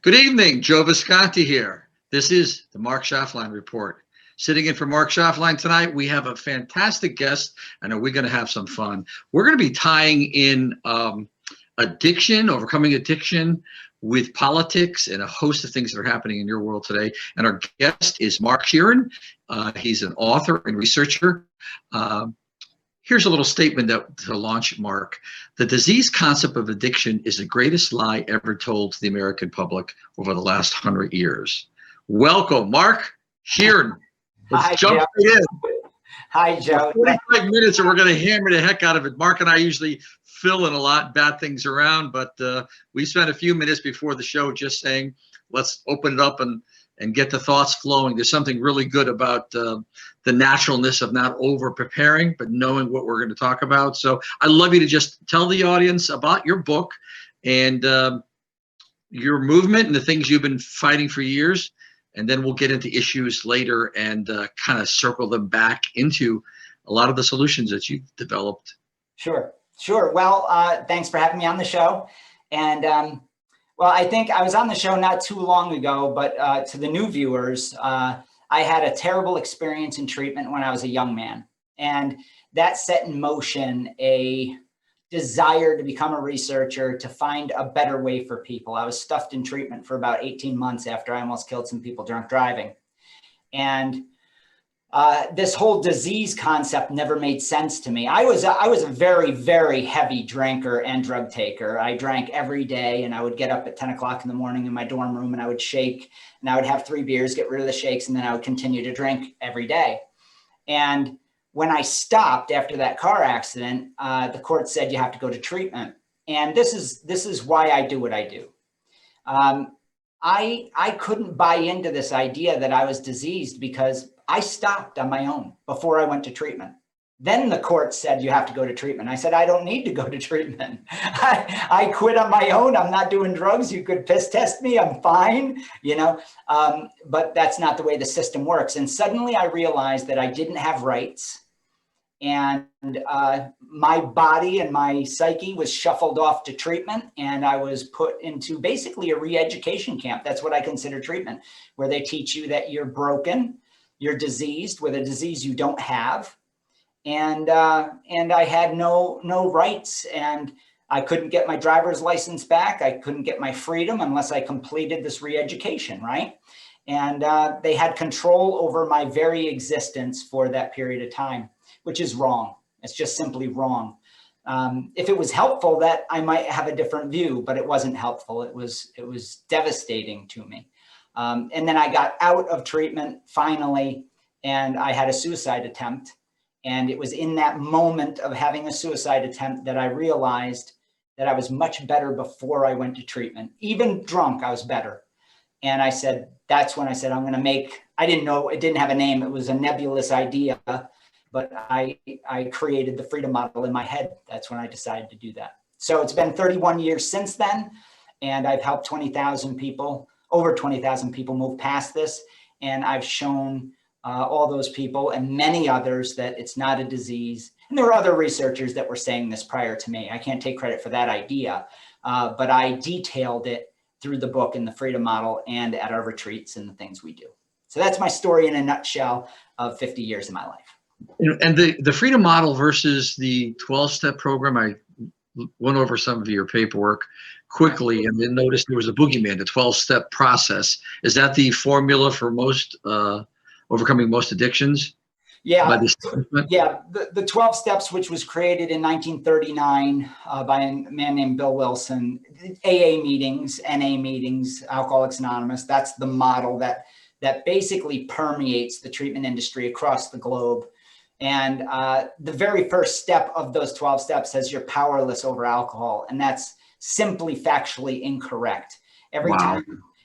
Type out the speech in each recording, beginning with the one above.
Good evening, Joe Visconti here. This is the Mark Schaftlein Report. Sitting in for Mark Schaftlein tonight, we have a fantastic guest, and we're going to have some fun. We're going to be tying in addiction, overcoming addiction, with politics and a host of things that are happening in your world today. And our guest is Mark Scheeren. He's an author and researcher. Here's a little statement to launch, Mark. The disease concept of addiction is the greatest lie ever told to the American public over the last 100 years. Welcome, Mark Scheeren. Let's jump right in. Hi, Joe. 45 minutes and we're going to hammer the heck out of it. Mark and I usually fill in a lot, bat things around, but we spent a few minutes before the show just saying, let's open it up and get the thoughts flowing. There's something really good about the naturalness of not over preparing, but knowing what we're going to talk about. So I'd love you to just tell the audience about your book and your movement and the things you've been fighting for years. And then we'll get into issues later and kind of circle them back into a lot of the solutions that you've developed. Sure. Well, thanks for having me on the show. And well, I think I was on the show not too long ago, but to the new viewers, I had a terrible experience in treatment when I was a young man. And that set in motion a desire to become a researcher, to find a better way for people. I was stuffed in treatment for about 18 months after I almost killed some people drunk driving. And this whole disease concept never made sense to me. I was a very, very heavy drinker and drug taker. I drank every day, and I would get up at 10 o'clock in the morning in my dorm room, and I would shake, and I would have 3 beers, get rid of the shakes, and then I would continue to drink every day. And when I stopped after that car accident, the court said you have to go to treatment. And this is why I do what I do. I couldn't buy into this idea that I was diseased because I stopped on my own before I went to treatment. Then the court said, you have to go to treatment. I said, I don't need to go to treatment. I quit on my own. I'm not doing drugs. You could piss test me. I'm fine, but that's not the way the system works. And suddenly I realized that I didn't have rights. And my body and my psyche was shuffled off to treatment, and I was put into basically a re-education camp. That's what I consider treatment, where they teach you that you're broken, you're diseased with a disease you don't have. And I had no rights, and I couldn't get my driver's license back. I couldn't get my freedom unless I completed this re-education, right? And they had control over my very existence for that period of time, which is wrong. It's just simply wrong. If it was helpful, that I might have a different view, but it wasn't helpful. It was devastating to me. And then I got out of treatment finally, and I had a suicide attempt. And it was in that moment of having a suicide attempt that I realized that I was much better before I went to treatment. Even drunk, I was better. And I said, that's when I said, I'm going to make, I didn't know, it didn't have a name. It was a nebulous idea, but I created the freedom model in my head. That's when I decided to do that. So it's been 31 years since then. And I've helped 20,000 people, over 20,000 people move past this. And I've shown all those people and many others that it's not a disease. And there were other researchers that were saying this prior to me. I can't take credit for that idea, but I detailed it through the book and the freedom model and at our retreats and the things we do. So that's my story in a nutshell of 50 years of my life. And the freedom model versus the 12-step program, I went over some of your paperwork quickly and then noticed there was a boogeyman, the 12-step process. Is that the formula for most overcoming most addictions? Yeah, yeah. The 12 steps, which was created in 1939 by a man named Bill Wilson, AA meetings, NA meetings, Alcoholics Anonymous. That's the model that basically permeates the treatment industry across the globe. And the very first step of those 12 steps says you're powerless over alcohol, and that's simply factually incorrect.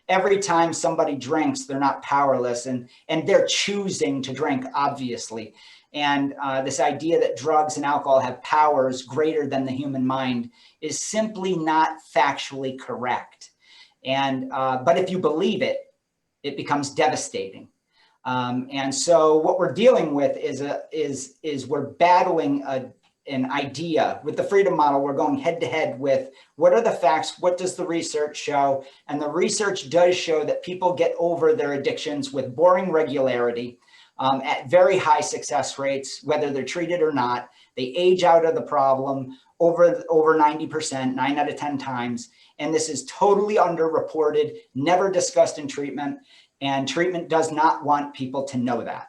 Every time somebody drinks, they're not powerless, and they're choosing to drink, obviously. And this idea that drugs and alcohol have powers greater than the human mind is simply not factually correct. And but if you believe it, it becomes devastating. And so what we're dealing with is we're battling an idea. With the freedom model, we're going head to head with what are the facts, what does the research show? And the research does show that people get over their addictions with boring regularity, at very high success rates, whether they're treated or not. They age out of the problem over 90%, 9 out of 10 times. And this is totally underreported, never discussed in treatment. And treatment does not want people to know that,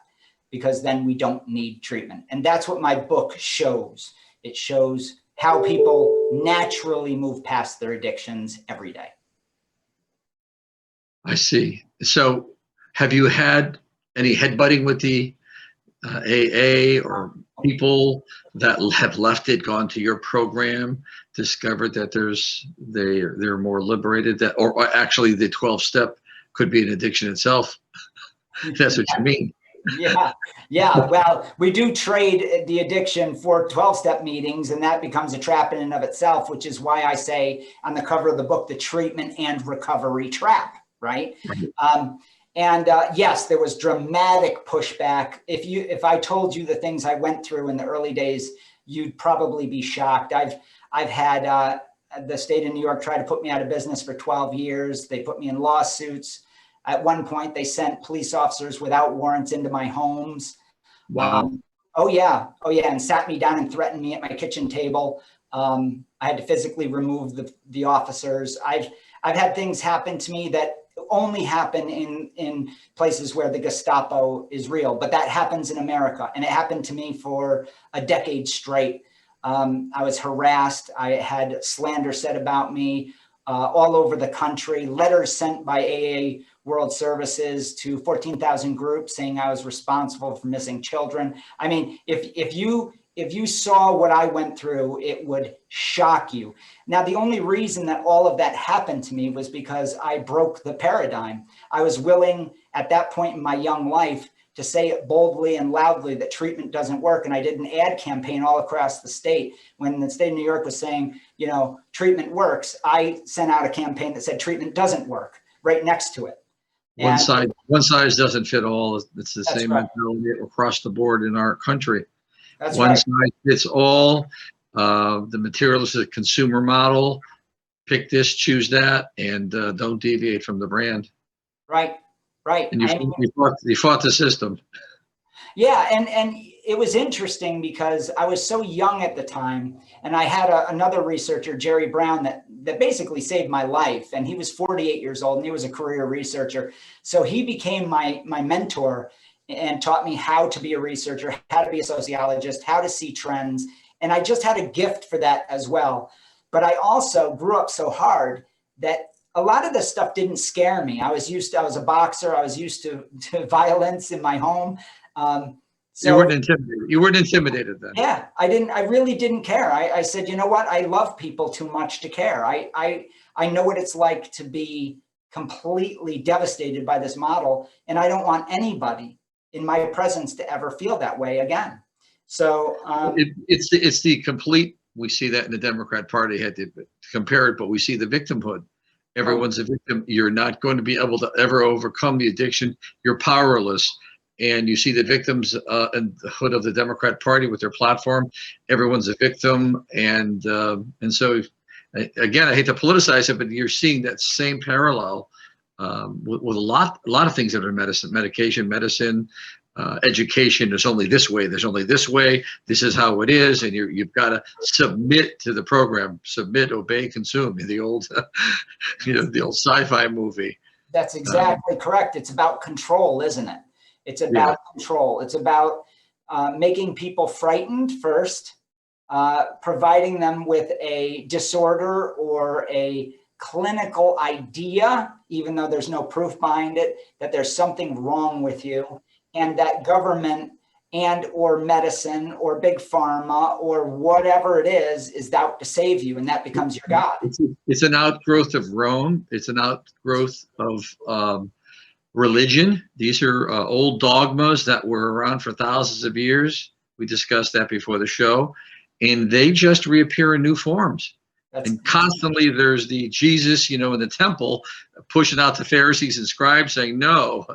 because then we don't need treatment. And that's what my book shows. It shows how people naturally move past their addictions every day. I see. So have you had any headbutting with the AA or people that have left it, gone to your program, discovered that they're more liberated, that, or actually the 12-step could be an addiction itself? That's what you mean. Yeah. Well, we do trade the addiction for 12-step meetings, and that becomes a trap in and of itself, which is why I say on the cover of the book, the treatment and recovery trap, right? Yes, there was dramatic pushback. If I told you the things I went through in the early days, you'd probably be shocked. I've had the state of New York try to put me out of business for 12 years. They put me in lawsuits. At one point, they sent police officers without warrants into my homes. Wow. Oh yeah, and sat me down and threatened me at my kitchen table. I had to physically remove the officers. I've had things happen to me that only happen in places where the Gestapo is real, but that happens in America, and it happened to me for a decade straight. I was harassed. I had slander said about me all over the country, letters sent by AA World Services to 14,000 groups saying I was responsible for missing children. I mean, if you saw what I went through, it would shock you. Now, the only reason that all of that happened to me was because I broke the paradigm. I was willing at that point in my young life to say it boldly and loudly that treatment doesn't work. And I did an ad campaign all across the state. When the state of New York was saying, treatment works, I sent out a campaign that said treatment doesn't work right next to it. One size doesn't fit all. It's the same right. mentality across the board in our country. That's One right. size fits all. The materialistic consumer model. Pick this, choose that, and don't deviate from the brand. Right. And you fought the system. Yeah, and it was interesting because I was so young at the time, and I had another researcher, Jerry Brown, that basically saved my life. And he was 48 years old, and he was a career researcher. So he became my mentor and taught me how to be a researcher, how to be a sociologist, how to see trends. And I just had a gift for that as well. But I also grew up so hard that a lot of this stuff didn't scare me. I was a boxer. I was used to violence in my home. So you weren't intimidated. You weren't intimidated then. Yeah, I really didn't care. I said, you know what? I love people too much to care. I know what it's like to be completely devastated by this model, and I don't want anybody in my presence to ever feel that way again. So it's the complete. We see that in the Democrat Party. Had to compare it, but we see the victimhood. Everyone's a victim. You're not going to be able to ever overcome the addiction. You're powerless. And you see the victims in the hood of the Democrat Party with their platform. Everyone's a victim, and so again, I hate to politicize it, but you're seeing that same parallel with a lot of things that are medicine, education. There's only this way. There's only this way. This is how it is, and you've got to submit to the program. Submit, obey, consume. The old, the old sci-fi movie. That's exactly correct. It's about control, isn't it? It's about control. It's about making people frightened first, providing them with a disorder or a clinical idea, even though there's no proof behind it, that there's something wrong with you, and that government and or medicine or big pharma or whatever it is out to save you, and that becomes your God. It's an outgrowth of Rome. It's an outgrowth of religion. These are old dogmas that were around for thousands of years. We discussed that before the show, and they just reappear in new forms. And constantly there's the Jesus, in the temple pushing out the Pharisees and scribes saying, no,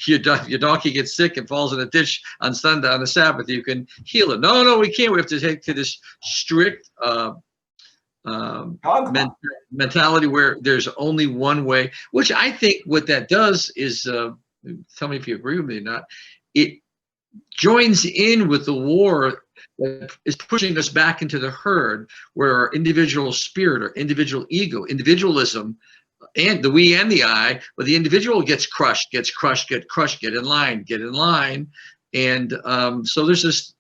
your donkey gets sick and falls in a ditch on Sunday, on the Sabbath, you can heal it. No, we can't. We have to take to this strict mentality where there's only one way, which I think what that does is, tell me if you agree with me or not, it joins in with the war that is pushing us back into the herd, where our individual spirit or individual ego, individualism, and the we and the I, but the individual gets crushed, get in line. And so there's this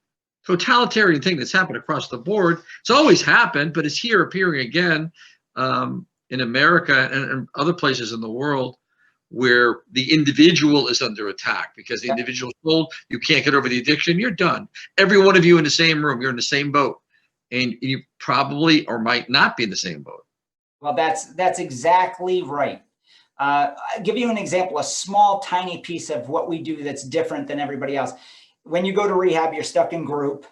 totalitarian thing that's happened across the board. It's always happened, but it's here appearing again in America and other places in the world, where the individual is under attack because the individual is told you can't get over the addiction, you're done. Every one of you in the same room, you're in the same boat, and you probably or might not be in the same boat. Well, that's exactly right. I'll give you an example, a small, tiny piece of what we do that's different than everybody else. When you go to rehab, you're stuck in group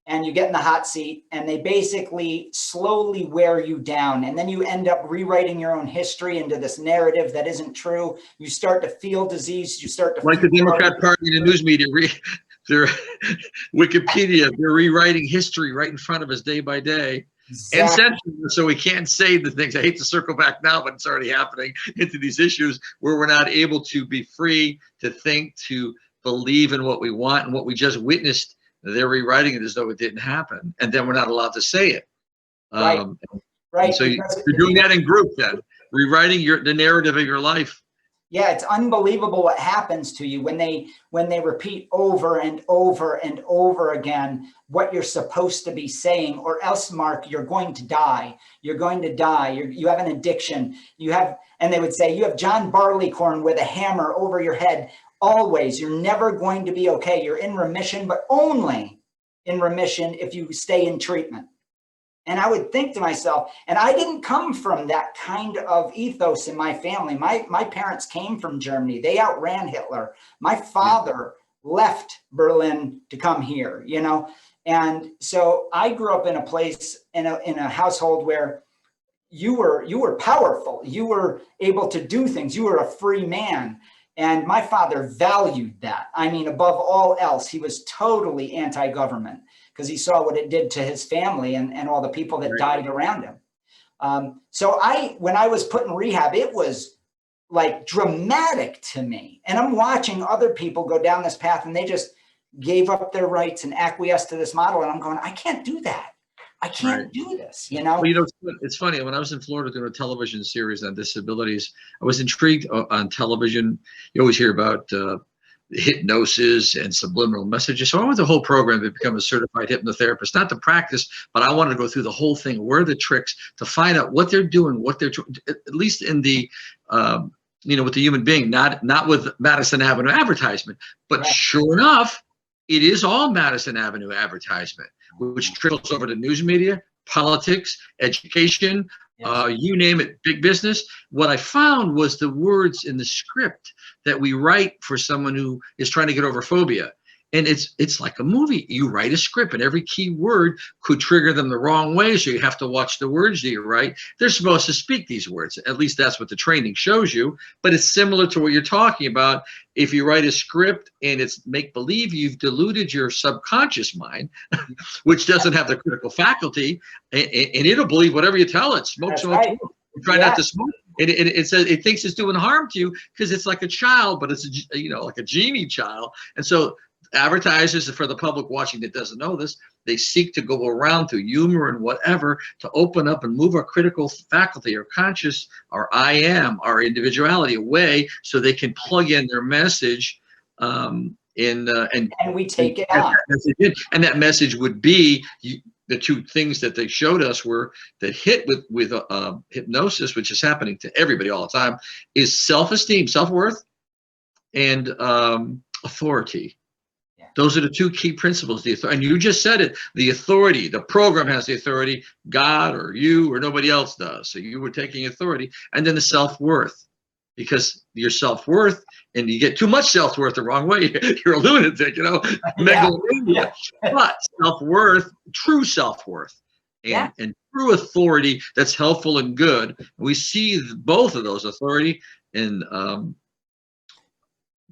and you get in the hot seat and they basically slowly wear you down. And then you end up rewriting your own history into this narrative that isn't true. You start to feel diseased. You start to like the Democrat Party and the news media, their Wikipedia, they're rewriting history right in front of us day by day. Exactly. And censoring, so we can't say the things. I hate to circle back now, but it's already happening into these issues where we're not able to be free to think, to believe in what we want and what we just witnessed. They're rewriting it as though it didn't happen, and then we're not allowed to say it. Right. So you're doing that in group, then rewriting the narrative of your life. Yeah, it's unbelievable what happens to you when they repeat over and over and over again what you're supposed to be saying, or else, Mark, you're going to die. You're going to die. You have an addiction. And they would say, you have John Barleycorn with a hammer over your head. Always, you're never going to be okay. You're in remission, but only in remission if you stay in treatment. And I would think to myself, and I didn't come from that kind of ethos in my family. My parents came from Germany. They outran Hitler. My father left Berlin to come here, And so I grew up in a place, in a household where you were powerful. You were able to do things. You were a free man. And my father valued that. I mean, above all else, he was totally anti-government because he saw what it did to his family and all the people that died around him. So when I was put in rehab, it was like dramatic to me. And I'm watching other people go down this path and they just gave up their rights and acquiesced to this model. And I'm going, I can't do that. I can't do this, Well, it's funny. When I was in Florida doing a television series on disabilities, I was intrigued on television. You always hear about hypnosis and subliminal messages. So I went the whole program to become a certified hypnotherapist, not to practice, but I wanted to go through the whole thing. Where are the tricks to find out what they're doing, at least in the, with the human being, not with Madison Avenue advertisement, but sure enough, it is all Madison Avenue advertisement, which trickles over to news media, politics, education, you name it, big business. What I found was the words in the script that we write for someone who is trying to get over phobia. And it's like a movie. You write a script and every key word could trigger them the wrong way. So you have to watch the words that you write. They're supposed to speak these words. At least that's what the training shows you. But it's similar to what you're talking about. If you write a script and it's make-believe, you've diluted your subconscious mind, which doesn't have the critical faculty, and it'll believe whatever you tell it. Smoke, try not to smoke. It says it thinks it's doing harm to you because it's like a child, but it's like a genie child. And so advertisers, for the public watching that doesn't know this, they seek to go around through humor and whatever to open up and move our critical faculty, our conscious, our I am, our individuality away so they can plug in their message and we take it on. And that message would be the two things that they showed us were that hit with hypnosis, which is happening to everybody all the time, is self-esteem, self-worth, and authority. Those are the two key principles. And you just said it, the authority, the program has the authority, God or you or nobody else does. So you were taking authority. And then the self-worth, because your self-worth, and you get too much self-worth the wrong way, you're a lunatic, megalomania. But self-worth, true self-worth, Yeah. and true authority that's helpful and good. We see both of those authority and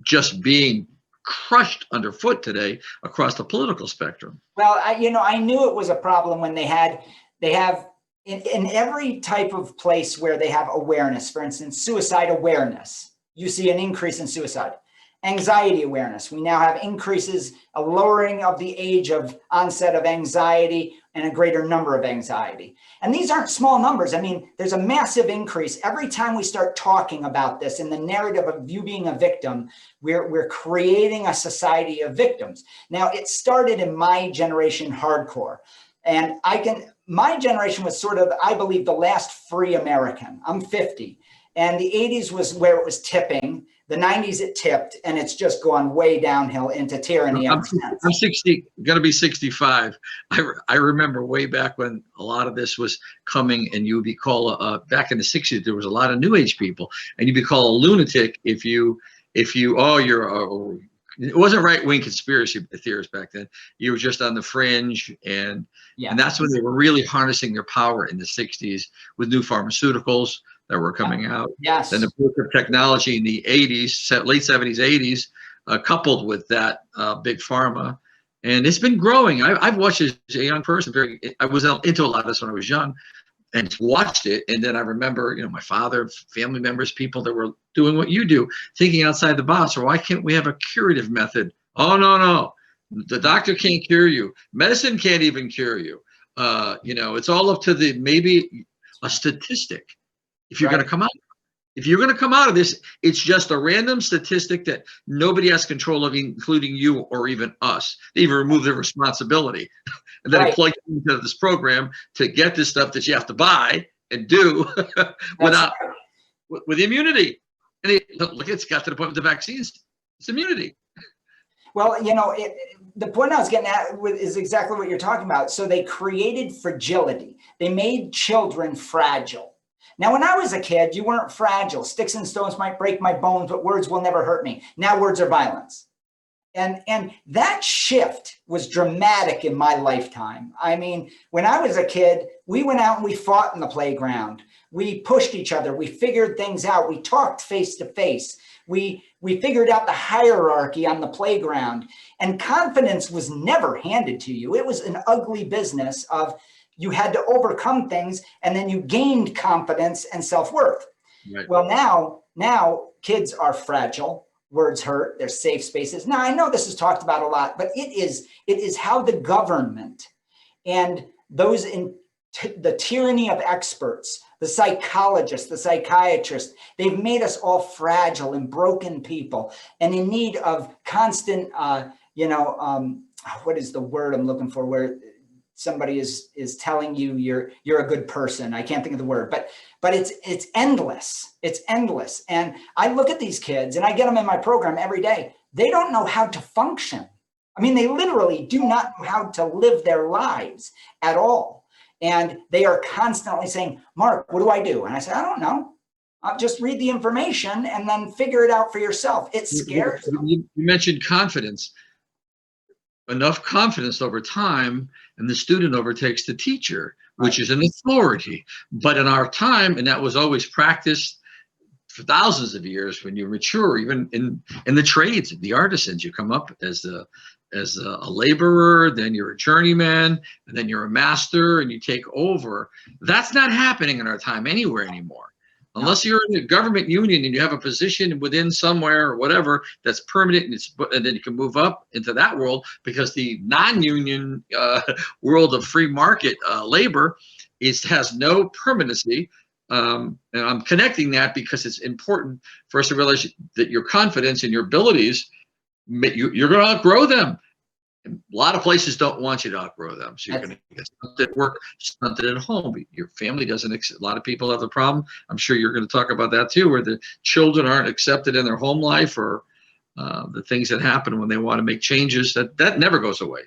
just being crushed underfoot today across the political spectrum. Well, I knew it was a problem when they have in every type of place where they have awareness, for instance, suicide awareness, you see an increase in suicide. Anxiety awareness, we now have increases, a lowering of the age of onset of anxiety and a greater number of anxiety. And these aren't small numbers. I mean, there's a massive increase. Every time we start talking about this in the narrative of you being a victim, we're creating a society of victims. Now, it started in my generation hardcore. And my generation was sort of, I believe, the last free American. I'm 50. And the 80s was where it was tipping. The 90s it tipped, and it's just gone way downhill into tyranny ever since. I'm 60, going to be 65. I remember way back when a lot of this was coming, and you would be called, back in the 60s, there was a lot of New Age people, and you'd be called a lunatic if you it wasn't right-wing conspiracy theorists back then. You were just on the fringe, and that's when they were really harnessing their power in the 60s with new pharmaceuticals that were coming out. Yes. Then the growth of technology in the 80s, late 70s, 80s, coupled with that big pharma. And it's been growing. I've watched as a young person. I was into a lot of this when I was young and watched it. And then I remember, my father, family members, people that were doing what you do, thinking outside the box. Or why can't we have a curative method? Oh, no. The doctor can't cure you. Medicine can't even cure you. It's all up to maybe a statistic. If you're going to come out of this, it's just a random statistic that nobody has control of, including you or even us. They even remove their responsibility. And then plug into this program to get this stuff that you have to buy and do with immunity. And look, it's got to the point with the vaccines. It's immunity. Well, the point I was getting at is exactly what you're talking about. So they created fragility. They made children fragile. Now, when I was a kid, you weren't fragile. Sticks and stones might break my bones, but words will never hurt me. Now words are violence. And that shift was dramatic in my lifetime. I mean, when I was a kid, we went out and we fought in the playground. We pushed each other. We figured things out. We talked face to face. We figured out the hierarchy on the playground. And confidence was never handed to you. It was an ugly business of you had to overcome things, and then you gained confidence and self-worth. Right. Well, now kids are fragile. Words hurt. They're safe spaces. Now, I know this is talked about a lot, but it is how the government and those in the tyranny of experts, the psychologists, the psychiatrists, they've made us all fragile and broken people and in need of constant, what is the word I'm looking for, where somebody is telling you you're a good person. I can't think of the word, but it's endless. It's endless. And I look at these kids and I get them in my program every day. They don't know how to function. I mean, they literally do not know how to live their lives at all. And they are constantly saying, Mark, what do I do? And I say, I don't know. I'll just read the information and then figure it out for yourself. It scares them. You mentioned confidence. Enough confidence over time, and the student overtakes the teacher, which is an authority. But in our time, and that was always practiced for thousands of years, when you mature, even in the trades, the artisans, you come up as a laborer, then you're a journeyman, and then you're a master, and you take over. That's not happening in our time anywhere anymore. Unless you're in a government union and you have a position within somewhere or whatever that's permanent, and then you can move up into that world, because the non-union world of free market labor has no permanency. And I'm connecting that because it's important for us to realize that your confidence and your abilities, you're going to outgrow them. A lot of places don't want you to outgrow them. So you're going to get stunted at work, stunted at home. Your family doesn't accept. A lot of people have the problem. I'm sure you're going to talk about that too, where the children aren't accepted in their home life, or the things that happen when they want to make changes. That never goes away,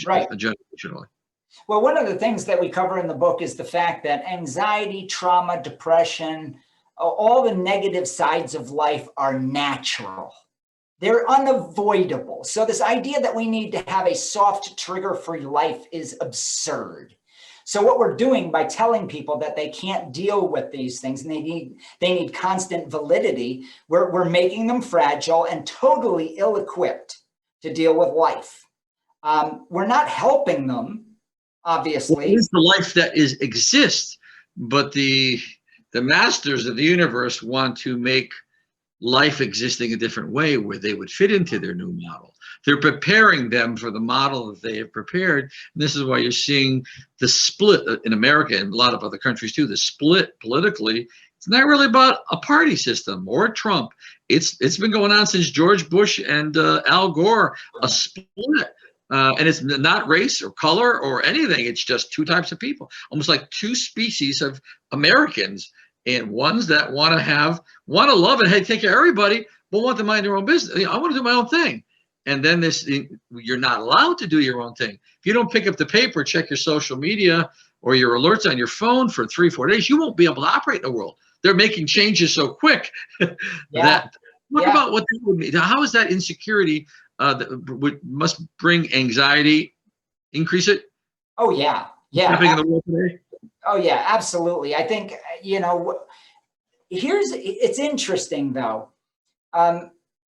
right, generationally. Well, one of the things that we cover in the book is the fact that anxiety, trauma, depression, all the negative sides of life are natural. They're unavoidable. So this idea that we need to have a soft, trigger-free life is absurd. So what we're doing by telling people that they can't deal with these things and they need constant validity, we're making them fragile and totally ill-equipped to deal with life. We're not helping them, obviously. Well, it is the life that exists, but the masters of the universe want to make life existing a different way where they would fit into their new model. They're preparing them for the model that they have prepared. And this is why you're seeing the split in America and a lot of other countries too, the split politically. It's not really about a party system or Trump. It's been going on since George Bush and Al Gore, a split. And it's not race or color or anything. It's just two types of people, almost like two species of Americans. And ones that want to love it, hey, take care of everybody, but want to mind their own business. I want to do my own thing. And then you're not allowed to do your own thing. If you don't pick up the paper, check your social media or your alerts on your phone for 3-4 days, you won't be able to operate in the world. They're making talk about what that would mean. How is that insecurity that must bring anxiety, increase it? Oh, yeah. Yeah. Happening in the world today? Oh, yeah, absolutely. I think, it's interesting, though.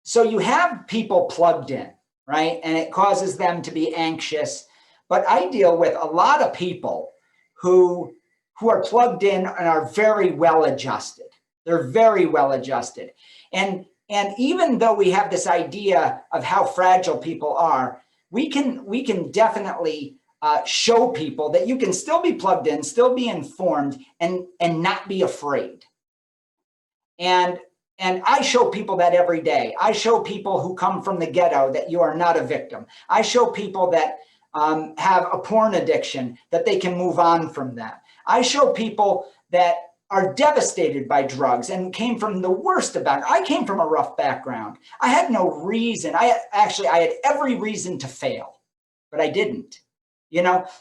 So you have people plugged in, right? And it causes them to be anxious. But I deal with a lot of people who are plugged in and are very well adjusted. They're very well adjusted. And even though we have this idea of how fragile people are, we can definitely show people that you can still be plugged in, still be informed, and not be afraid. And I show people that every day. I show people who come from the ghetto that you are not a victim. I show people that have a porn addiction that they can move on from that. I show people that are devastated by drugs and came from the worst I came from a rough background. I had no reason. I had every reason to fail, but I didn't.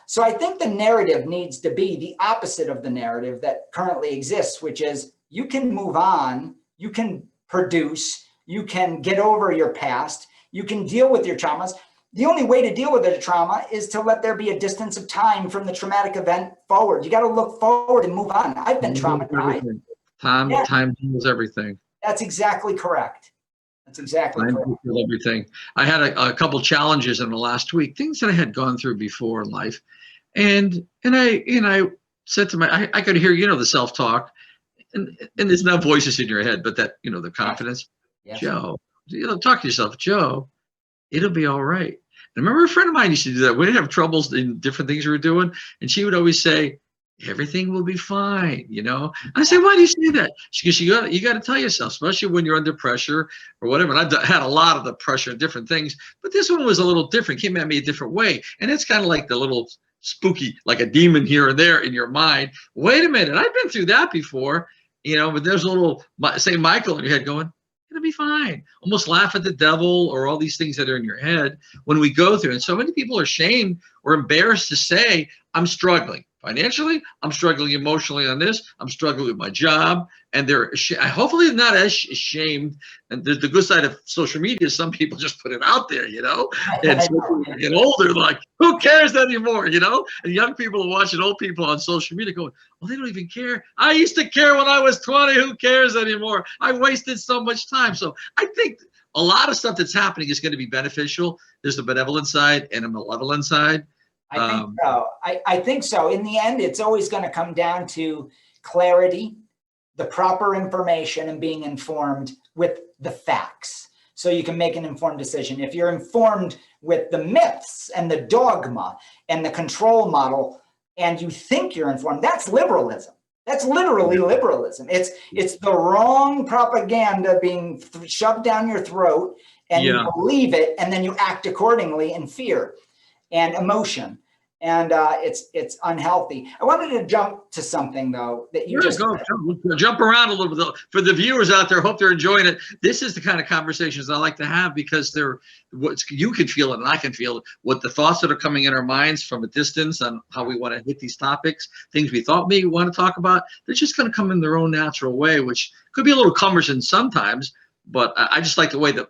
So I think the narrative needs to be the opposite of the narrative that currently exists, which is you can move on, you can produce, you can get over your past, you can deal with your traumas. The only way to deal with a trauma is to let there be a distance of time from the traumatic event forward. You got to look forward and move on. I've been traumatized. Time heals everything. That's exactly correct. That's exactly correct. Everything. I had a couple challenges in the last week, things that I had gone through before in life, and I said to I could hear the self-talk, and there's no voices in your head, but that the confidence. Yes. Joe, talk to yourself, Joe. It'll be all right. And I remember a friend of mine used to do that. We didn't have troubles in different things we were doing, and she would always say, everything will be fine, I say, why do you say that? She goes, you got to tell yourself, especially when you're under pressure or whatever. And I had a lot of the pressure and different things, but this one was a little different, came at me a different way. And it's kind of like the little spooky, like a demon here and there in your mind. Wait a minute, I've been through that before, but there's a little St. Michael in your head going, it'll be fine. Almost laugh at the devil or all these things that are in your head when we go through. And so many people are ashamed or embarrassed to say, I'm struggling. Financially, I'm struggling emotionally on this. I'm struggling with my job, and they're hopefully not as ashamed. And the good side of social media is some people just put it out there, And so get older, like who cares anymore, And young people are watching old people on social media going, well, they don't even care. I used to care when I was 20. Who cares anymore? I wasted so much time. So I think a lot of stuff that's happening is going to be beneficial. There's the benevolent side and a malevolent side. I think so. I think so. In the end, it's always going to come down to clarity, the proper information, and being informed with the facts so you can make an informed decision. If you're informed with the myths and the dogma and the control model and you think you're informed, that's liberalism. That's literally liberalism. It's the wrong propaganda being shoved down your throat, and you believe it, and then you act accordingly in fear and emotion, and it's unhealthy. I wanted to jump to something though that you jump around a little bit for the viewers out there. Hope they're enjoying it. This is the kind of conversations I like to have because you can feel it and I can feel it. What the thoughts that are coming in our minds from a distance on how we want to hit these topics, things we thought maybe we want to talk about, they're just going to come in their own natural way, which could be a little cumbersome sometimes. But I just like the way that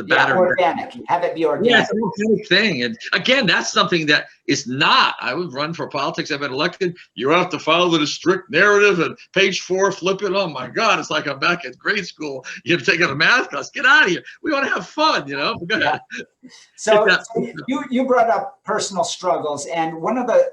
batter. Organic. Have it be organic. Yeah, it's an organic thing. And again, that's something that is not. I would run for politics. I've been elected. You have to follow the strict narrative and page 4, flip it. Oh my God, it's like I'm back at grade school. You have to take a math class. Get out of here. We want to have fun, Go ahead. So you brought up personal struggles, and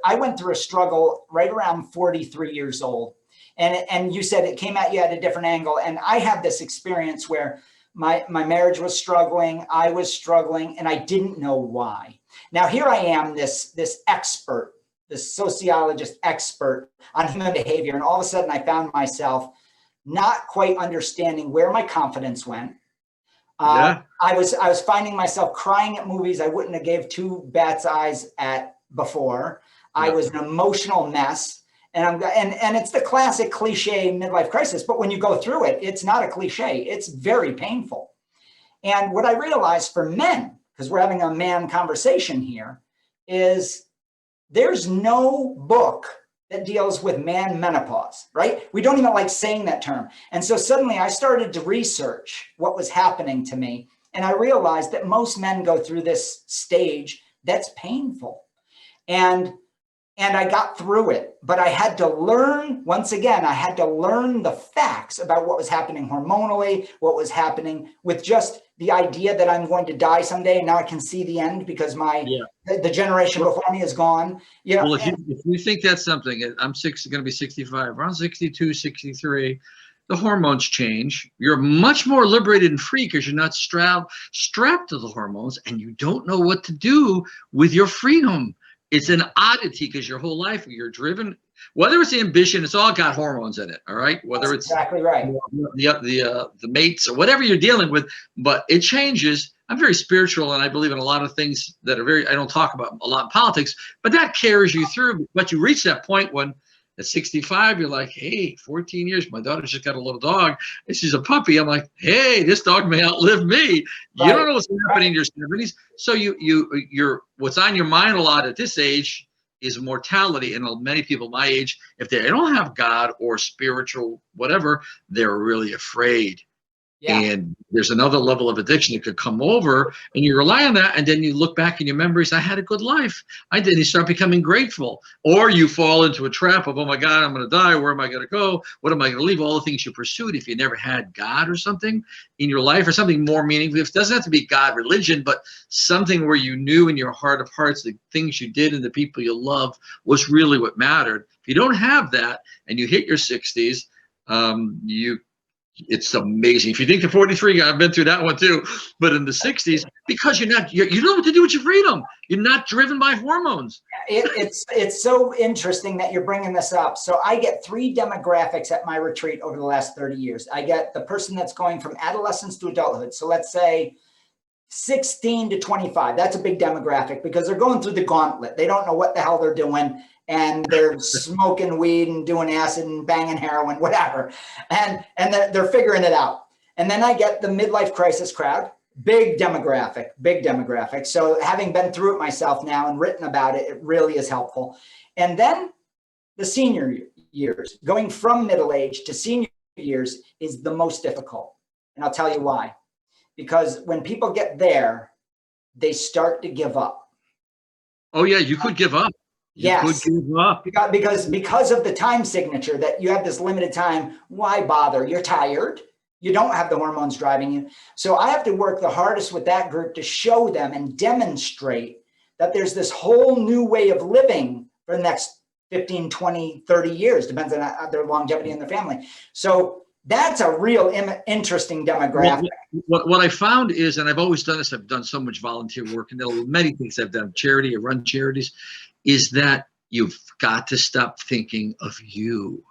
I went through a struggle right around 43 years old. And you said it came at you at a different angle. And I had this experience where my marriage was struggling, I was struggling, and I didn't know why. Now here I am, this expert, this sociologist expert on human behavior, and all of a sudden I found myself not quite understanding where my confidence went. I was finding myself crying at movies I wouldn't have gave 2 bats' eyes at before. I was an emotional mess. And it's the classic cliche midlife crisis, but when you go through it, it's not a cliche. It's very painful. And what I realized for men, because we're having a man conversation here, is there's no book that deals with man menopause, right? We don't even like saying that term. And so suddenly I started to research what was happening to me. And I realized that most men go through this stage that's painful. And I got through it, but I had to learn, once again, I had to learn the facts about what was happening hormonally, what was happening with just the idea that I'm going to die someday. And now I can see the end because the generation before me is gone. Well, if you think that's something, I'm going to be 65, around 62, 63, the hormones change. You're much more liberated and free because you're not strapped to the hormones, and you don't know what to do with your freedom. It's an oddity because your whole life you're driven, whether it's ambition, it's all got hormones in it. All right. Whether That's exactly right. The mates or whatever you're dealing with, but it changes. I'm very spiritual, and I believe in a lot of things that are I don't talk about a lot in politics, but that carries you through. But you reach that point when at 65, you're like, hey, 14 years, my daughter just got a little dog, and she's a puppy. I'm like, hey, this dog may outlive me. You don't know what's happening in your 70s. So you're what's on your mind a lot at this age is mortality. And many people my age, if they don't have God or spiritual whatever, they're really afraid. Yeah. And there's another level of addiction that could come over, and you rely on that, and then you look back in your memories, I had a good life. I did. You start becoming grateful. Or you fall into a trap of, oh my God, I'm going to die. Where am I going to go? What am I going to leave? All the things you pursued. If you never had God or something in your life, or something more meaningful, it doesn't have to be God, religion, but something where you knew in your heart of hearts the things you did and the people you love was really what mattered. If you don't have that and you hit your 60s, it's amazing. If you think the 43, I've been through that one too, but in the 60s, because you don't know what to do with your freedom. You're not driven by hormones. It's so interesting that you're bringing this up. So I get 3 demographics at my retreat over the last 30 years. I get the person that's going from adolescence to adulthood. So let's say 16 to 25. That's a big demographic because they're going through the gauntlet. They don't know what the hell they're doing. And they're smoking weed and doing acid and banging heroin, whatever. And they're figuring it out. And then I get the midlife crisis crowd, big demographic. So having been through it myself now and written about it, it really is helpful. And then the senior years, going from middle age to senior years is the most difficult. And I'll tell you why. Because when people get there, they start to give up. Oh yeah, you could give up. Yes, because of the time signature that you have this limited time. Why bother? You're tired. You don't have the hormones driving you. So I have to work the hardest with that group to show them and demonstrate that there's this whole new way of living for the next 15, 20, 30 years, depends on their longevity in their family. So that's a real interesting demographic. What I found is, and I've always done this, I've done so much volunteer work, and there are many things I've done, charity, I run charities, is that you've got to stop thinking of you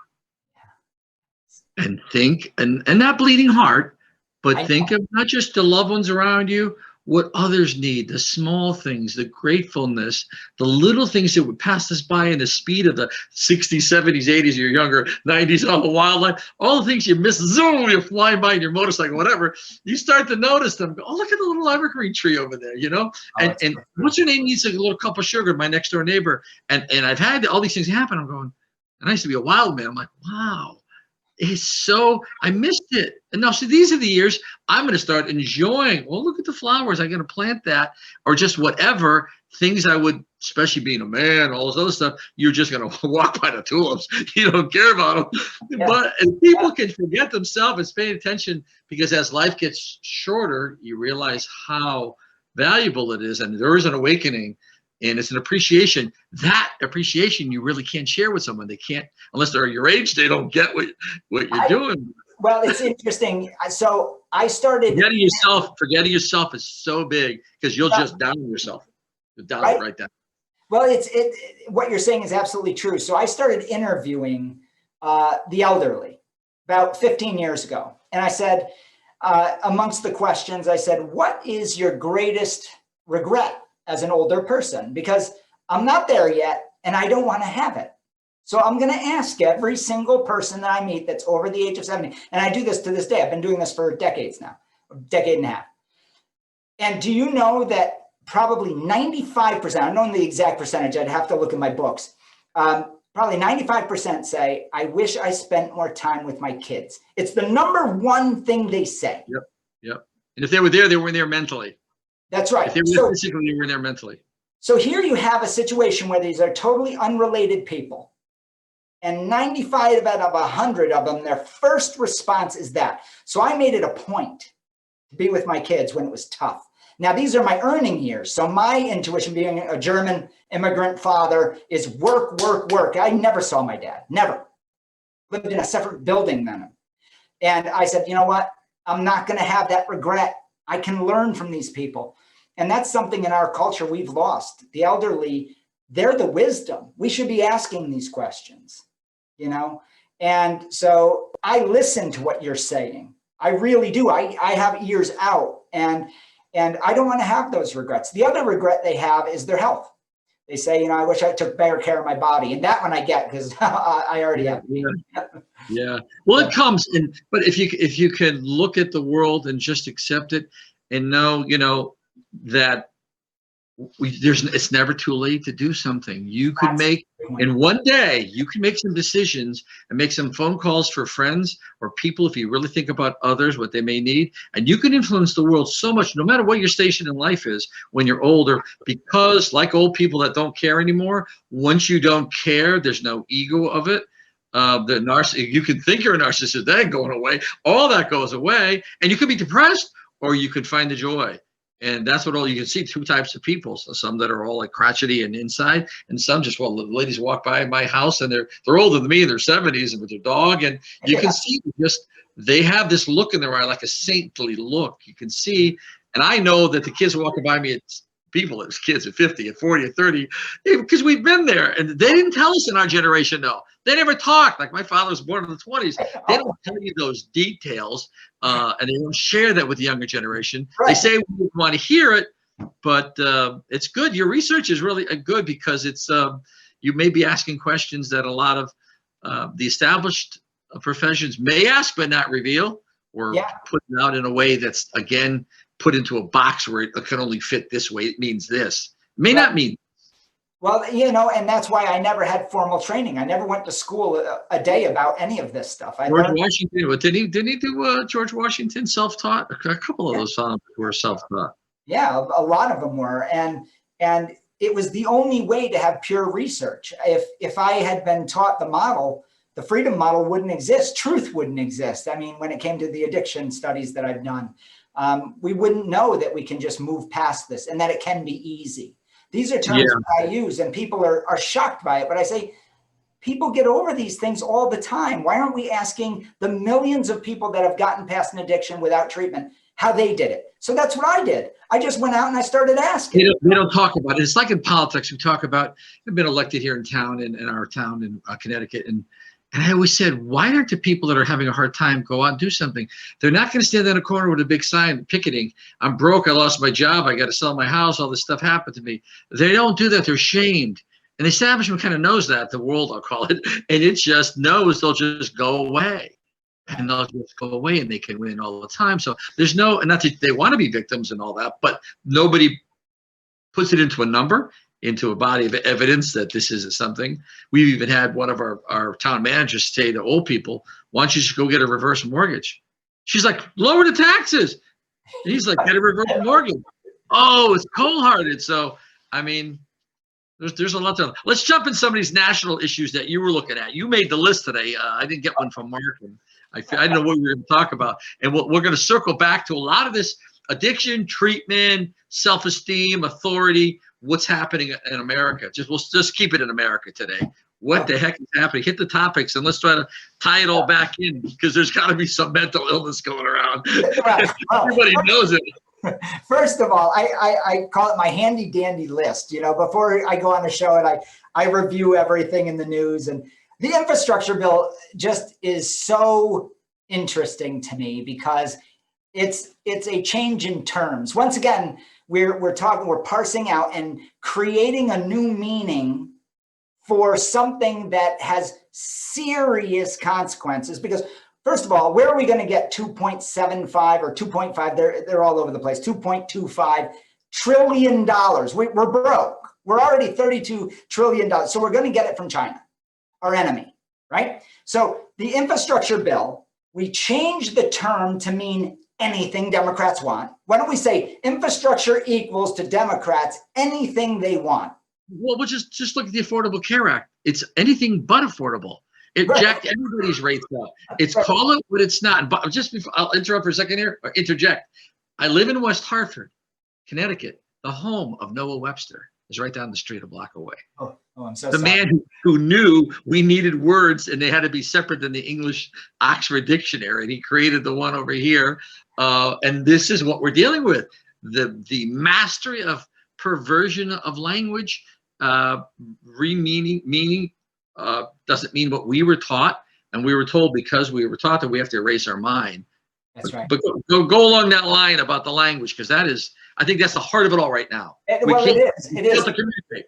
and think, and not bleeding heart, but think of not just the loved ones around you, what others need, the small things, the gratefulness, the little things that would pass us by in the speed of the 60s, 70s, 80s, you're younger, 90s, all the wildlife, all the things you miss, zoom, you're flying by in your motorcycle, whatever, you start to notice them. Oh, look at the little evergreen tree over there, and what's her name needs a little cup of sugar, my next door neighbor. And I've had all these things happen. I'm going, and I used to be a wild man. I'm like, wow, is so, I missed it. And now, so these are the years I'm going to start enjoying. Well, look at the flowers. I'm going to plant that, or just whatever things I would, especially being a man, all this other stuff. You're just going to walk by the tulips. You don't care about them. Yeah. But and people can forget themselves and pay attention, because as life gets shorter, you realize how valuable it is. And there is an awakening. And it's an appreciation. That appreciation you really can't share with someone. They can't, unless they're your age, they don't get what you're doing. Well, it's interesting. So I started Forgetting yourself is so big, because you'll just down yourself. You'll down it right down. Well, what you're saying is absolutely true. So I started interviewing the elderly about 15 years ago. And I said, amongst the questions, I said, what is your greatest regret as an older person? Because I'm not there yet and I don't want to have it. So I'm going to ask every single person that I meet that's over the age of 70. And I do this to this day. I've been doing this for decades now, a decade and a half. And do you know that probably 95%, I don't know the exact percentage, I'd have to look in my books. Probably 95% say, I wish I spent more time with my kids. It's the number one thing they say. Yep. And if they were there, they were there mentally. That's right. If they were physically, they were there mentally. So here you have a situation where these are totally unrelated people. And 95 out of 100 of them, their first response is that. So I made it a point to be with my kids when it was tough. Now, these are my earning years. So my intuition, being a German immigrant father, is work, work, work. I never saw my dad, never. Lived in a separate building than him. And I said, you know what? I'm not going to have that regret. I can learn from these people. And that's something in our culture we've lost. The elderly, they're the wisdom. We should be asking these questions, you know? And so I listen to what you're saying. I really do. I have ears out, and I don't want to have those regrets. The other regret they have is their health. They say, you know, I wish I took better care of my body. And that one I get, because I already have. Yeah. Well, it comes in, but if you can look at the world and just accept it and know, you know, that it's never too late to do something. You could make, in one day, you can make some decisions and make some phone calls for friends or people, if you really think about others, what they may need. And you can influence the world so much, no matter what your station in life is when you're older, because like old people that don't care anymore, once you don't care, there's no ego of it. You can think you're a narcissist, that ain't going away. All that goes away, and you could be depressed, or you could find the joy. And that's what you can see, two types of people. So some that are all like crotchety and inside, and some just, well, the ladies walk by my house and they're older than me in their 70s and with their dog, and you can see they have this look in their eye, like a saintly look. You can see, and I know that the kids walking by me, it's kids at 50, at 40, at 30, because we've been there, and they didn't tell us in our generation, no. They never talked. Like my father was born in the 20s. They don't tell you those details, and they don't share that with the younger generation. Right. They say we want to hear it, but it's good. Your research is really good, because it's you may be asking questions that a lot of the established professions may ask but not reveal, or put out in a way that's, again, put into a box where it can only fit this way. It means this. It may not mean. Well, you know, and that's why I never had formal training. I never went to school a day about any of this stuff. George Washington, didn't he do George Washington self-taught? A couple of those were self-taught. Yeah, a lot of them were, and it was the only way to have pure research. If I had been taught the model, the freedom model wouldn't exist. Truth wouldn't exist. I mean, when it came to the addiction studies that I've done, we wouldn't know that we can just move past this and that it can be easy. These are terms that I use, and people are shocked by it. But I say, people get over these things all the time. Why aren't we asking the millions of people that have gotten past an addiction without treatment how they did it? So that's what I did. I just went out and I started asking. We don't talk about it. It's like in politics. We talk about, I've been elected here in town, in our town in Connecticut, and I always said, why aren't the people that are having a hard time go out and do something? They're not going to stand in a corner with a big sign picketing. I'm broke. I lost my job. I got to sell my house. All this stuff happened to me. They don't do that. They're shamed. And the establishment kind of knows that, the world, I'll call it. And it just knows they'll just go away. And they'll just go away, and they can win all the time. So there's and not that they want to be victims and all that, but nobody puts it into a number. into a body of evidence that this is something. We've even had one of our town managers say to old people, why don't you just go get a reverse mortgage? She's like, lower the taxes. And he's like, get a reverse mortgage. Oh, it's cold-hearted. So, I mean, there's a lot to. Let's jump in some of these national issues that you were looking at. You made the list today. I didn't get one from Mark, and I didn't know what we were going to talk about. And we're going to circle back to a lot of this addiction, treatment, self-esteem, authority. What's happening in America? We'll just keep it in America today. What the heck is happening? Hit the topics and let's try to tie it all back in, because there's got to be some mental illness going around. Everybody knows it. First of all, I call it my handy dandy list. You know, before I go on the show and I review everything in the news, and the infrastructure bill just is so interesting to me because it's a change in terms. Once again, we're parsing out and creating a new meaning for something that has serious consequences. Because first of all, where are we going to get 2.75 or 2.5? They're all over the place. $2.25 trillion. We're broke. We're already $32 trillion. So we're going to get it from China, our enemy, right? So the infrastructure bill, we changed the term to mean anything Democrats want. Why don't we say infrastructure equals to Democrats anything they want? Well, we'll just look at the Affordable Care Act. It's anything but affordable. It jacked everybody's rates up. It's call it what it's not. But just before, I'll interrupt for a second here, or interject. I live in West Hartford, Connecticut. The home of Noah Webster is right down the street a block away. Oh, I'm so the sorry. Man who knew we needed words and they had to be separate than the English Oxford Dictionary. And he created the one over here. And this is what we're dealing with. The mastery of perversion of language, meaning doesn't mean what we were taught, and we were told because we were taught that we have to erase our mind. That's right. But go along that line about the language, because I think that's the heart of it all right now. Well, it is. It is. Communicate.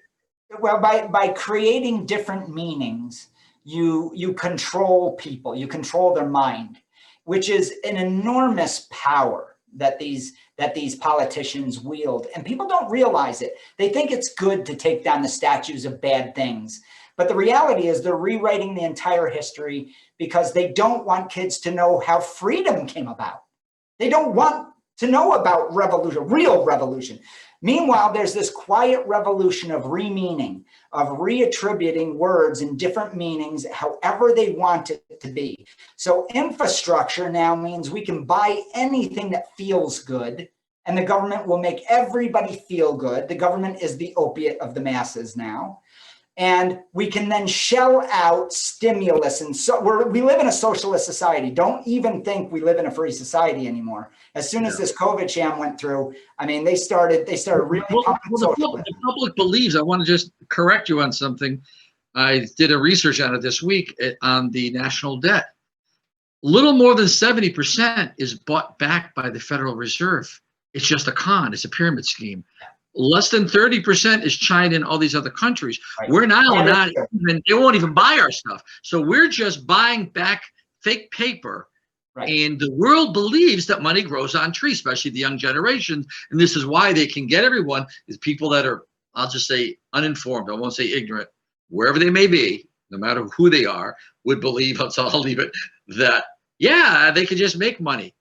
Well, by creating different meanings, you control people, you control their mind, which is an enormous power that these politicians wield. And people don't realize it. They think it's good to take down the statues of bad things. But the reality is they're rewriting the entire history because they don't want kids to know how freedom came about. They don't want to know about revolution, real revolution. Meanwhile, there's this quiet revolution of remeaning, of reattributing words in different meanings, however they want it to be. So infrastructure now means we can buy anything that feels good, and the government will make everybody feel good. The government is the opiate of the masses now. And we can then shell out stimulus. And so we live in a socialist society. Don't even think we live in a free society anymore. As soon as this COVID sham went through, I mean, they started really pumping socialism. The public believes, I want to just correct you on something. I did a research on it this week on the national debt. Little more than 70% is bought back by the Federal Reserve. It's just a con. It's a pyramid scheme. Less than 30% is China and all these other countries. Right. We're now not even, they won't even buy our stuff. So we're just buying back fake paper. Right. And the world believes that money grows on trees, especially the young generation. And this is why they can get everyone, is people that are, I'll just say uninformed, I won't say ignorant, wherever they may be, no matter who they are, would believe, so I'll leave it, that, yeah, they can just make money.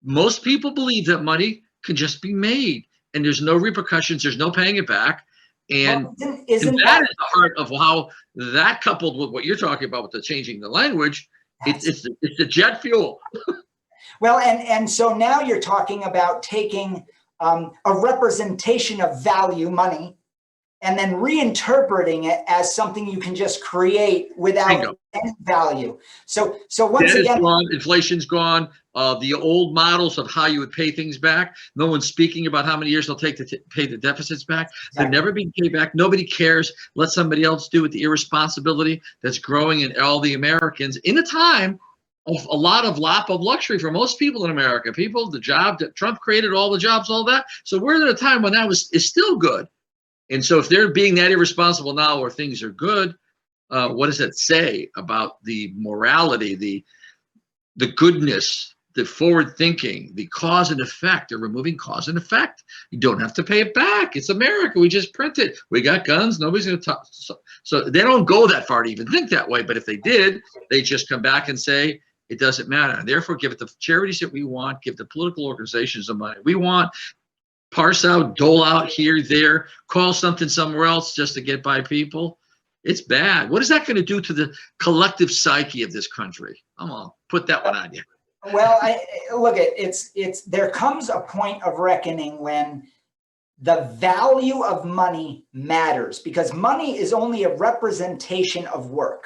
Most people believe that money can just be made. And there's no repercussions, there's no paying it back. And, that is the heart of how that, coupled with what you're talking about with the changing the language, it's the jet fuel. Well, and so now you're talking about taking a representation of value, money, and then reinterpreting it as something you can just create without any value. So once again, gone, inflation's gone. The old models of how you would pay things back. No one's speaking about how many years they'll take to pay the deficits back. They're never being paid back. Nobody cares. Let somebody else do it. The irresponsibility that's growing in all the Americans in a time of a lot of lap of luxury for most people in America. People, the job that Trump created, all the jobs, all that. So we're at a time when that is still good. And so if they're being that irresponsible now where things are good, what does that say about the morality, the goodness the forward thinking, the cause and effect. They're removing cause and effect. You don't have to pay it back. It's America. We just print it. We got guns. Nobody's going to talk. So they don't go that far to even think that way. But if they did, they just come back and say, it doesn't matter. And therefore, give it the charities that we want, give the political organizations the money we want, parse out, dole out here, there, call something somewhere else just to get by people. It's bad. What is that going to do to the collective psyche of this country? I'm going to put that one on you. Well, look, there comes a point of reckoning when the value of money matters, because money is only a representation of work.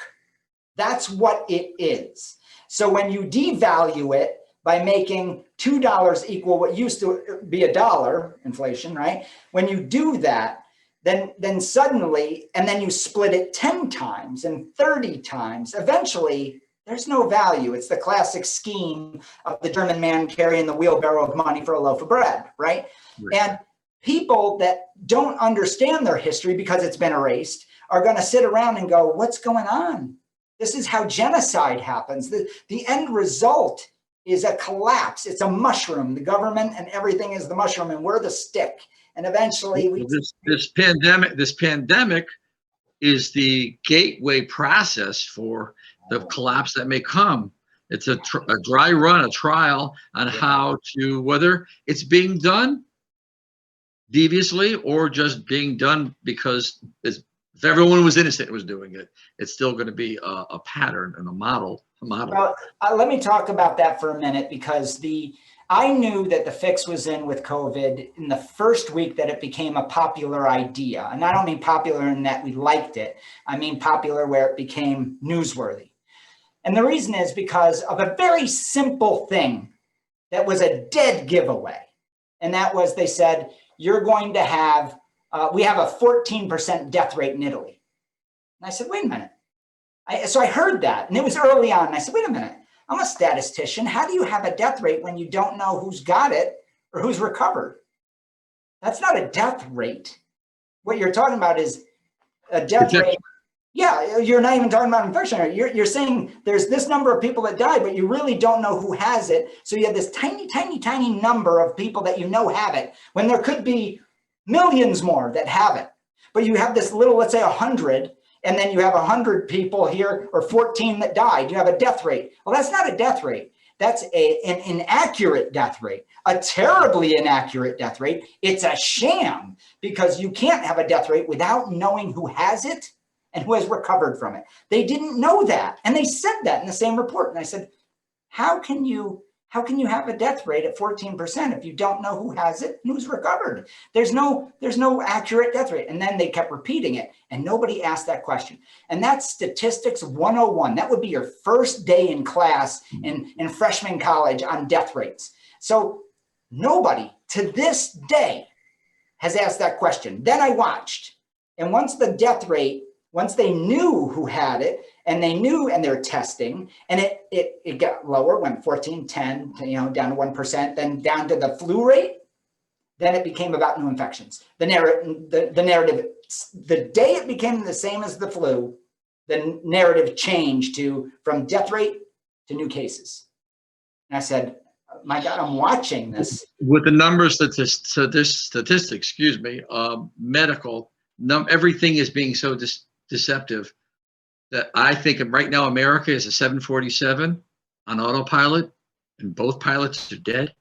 That's what it is. So when you devalue it by making $2 equal what used to be $1, inflation, right? When you do that, then suddenly, and then you split it 10 times and 30 times, eventually there's no value. It's the classic scheme of the German man carrying the wheelbarrow of money for a loaf of bread, right? And people that don't understand their history because it's been erased are going to sit around and go, what's going on? This is how genocide happens. The end result is a collapse. It's a mushroom. The government and everything is the mushroom, and we're the stick. And eventually this pandemic is the gateway process for the collapse that may come. It's a dry run, a trial on how to, whether it's being done deviously or just being done because if everyone was innocent was doing it, it's still going to be a pattern and a model. Well, let me talk about that for a minute, because I knew that the fix was in with COVID in the first week that it became a popular idea. And I don't mean popular in that we liked it. I mean popular where it became newsworthy. And the reason is because of a very simple thing that was a dead giveaway. And that was, they said, you're going to have, we have a 14% death rate in Italy. And I said, wait a minute. So I heard that, and it was early on. And I said, wait a minute. I'm a statistician. How do you have a death rate when you don't know who's got it or who's recovered? That's not a death rate. What you're talking about is a death rate. Yeah, you're not even talking about infection rate. You're saying there's this number of people that died, but you really don't know who has it. So you have this tiny, tiny, tiny number of people that you know have it, when there could be millions more that have it. But you have this little, let's say 100, and then you have 100 people here or 14 that died. You have a death rate. Well, that's not a death rate. That's an inaccurate death rate, a terribly inaccurate death rate. It's a sham, because you can't have a death rate without knowing who has it and who has recovered from it. They didn't know that. And they said that in the same report. And I said, how can you have a death rate at 14% if you don't know who has it and who's recovered? There's no accurate death rate. And then they kept repeating it, and nobody asked that question. And that's statistics 101. That would be your first day in class in freshman college on death rates. So nobody to this day has asked that question. Then I watched. And once they knew who had it, and they knew, and they're testing, and it got lower, went 14, 10, down to 1%, then down to the flu rate, then it became about new infections. The narrative, the day it became the same as the flu, the narrative changed from death rate to new cases. And I said, my God, I'm watching this. With the numbers, statistics, medical, everything is being so deceptive that I think right now America is a 747 on autopilot, and both pilots are dead,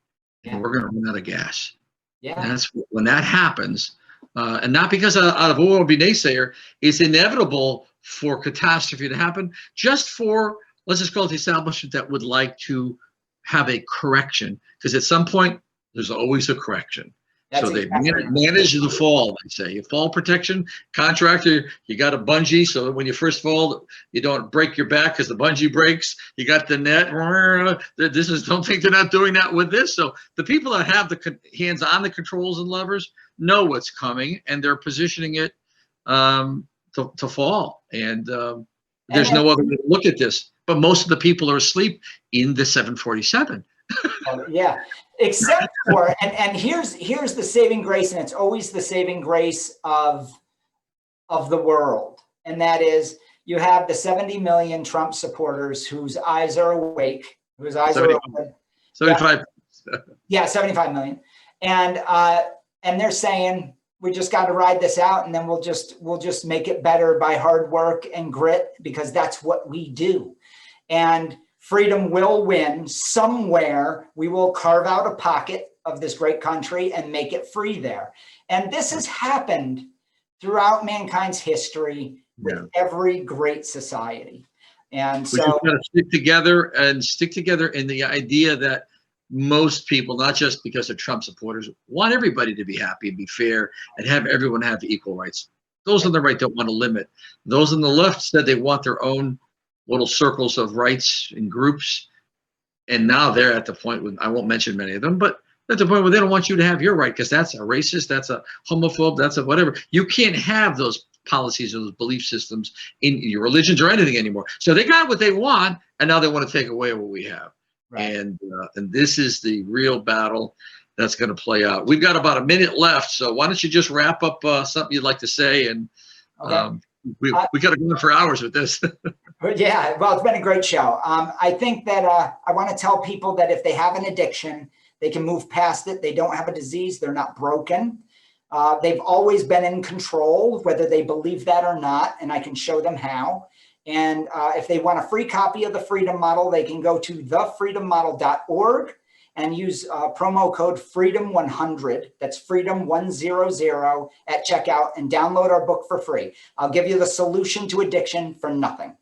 and we're going to run out of gas. Yeah, and that's when that happens, and not because out of war be naysayer. It's inevitable for catastrophe to happen, just for, let's just call it the establishment that would like to have a correction, because at some point there's always a correction. So they manage the fall, they say. Fall protection, contractor, you got a bungee, so that when you first fall, you don't break your back because the bungee breaks. You got the net. Don't think they're not doing that with this. So the people that have the hands on the controls and levers know what's coming, and they're positioning it to fall. And there's no other way to look at this. But most of the people are asleep in the 747. Yeah, except for, and here's the saving grace, and it's always the saving grace of the world, and that is you have the 70 million Trump supporters whose eyes are awake, whose eyes are open. 75. Yeah, 75 million. And they're saying we just got to ride this out, and then we'll just make it better by hard work and grit, because that's what we do. And freedom will win. Somewhere we will carve out a pocket of this great country and make it free there. And this has happened throughout mankind's history with every great society. And so we just got to stick together in the idea that most people, not just because they're Trump supporters, want everybody to be happy and be fair and have everyone have equal rights. Those on the right don't want to limit. Those on the left said they want their own little circles of rights and groups. And now they're at the point when, I won't mention many of them, but at the point where they don't want you to have your right because that's a racist, that's a homophobe, that's a whatever. You can't have those policies or those belief systems in your religions or anything anymore. So they got what they want, and now they want to take away what we have. Right. And this is the real battle that's going to play out. We've got about a minute left, so why don't you just wrap up something you'd like to say? And okay. We got to go on for hours with this. Yeah, well, it's been a great show. I think that I want to tell people that if they have an addiction, they can move past it. They don't have a disease. They're not broken. They've always been in control, whether they believe that or not, and I can show them how. And if they want a free copy of the Freedom Model, they can go to thefreedommodel.org and use promo code FREEDOM100. That's FREEDOM100 at checkout, and download our book for free. I'll give you the solution to addiction for nothing.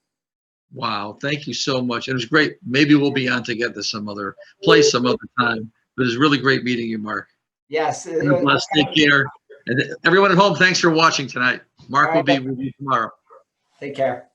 Wow, thank you so much. It was great. Maybe we'll be on together some other place, some other time. But it was really great meeting you, Mark. Yes. Take care. And everyone at home, thanks for watching tonight. Mark will be with you tomorrow. Take care.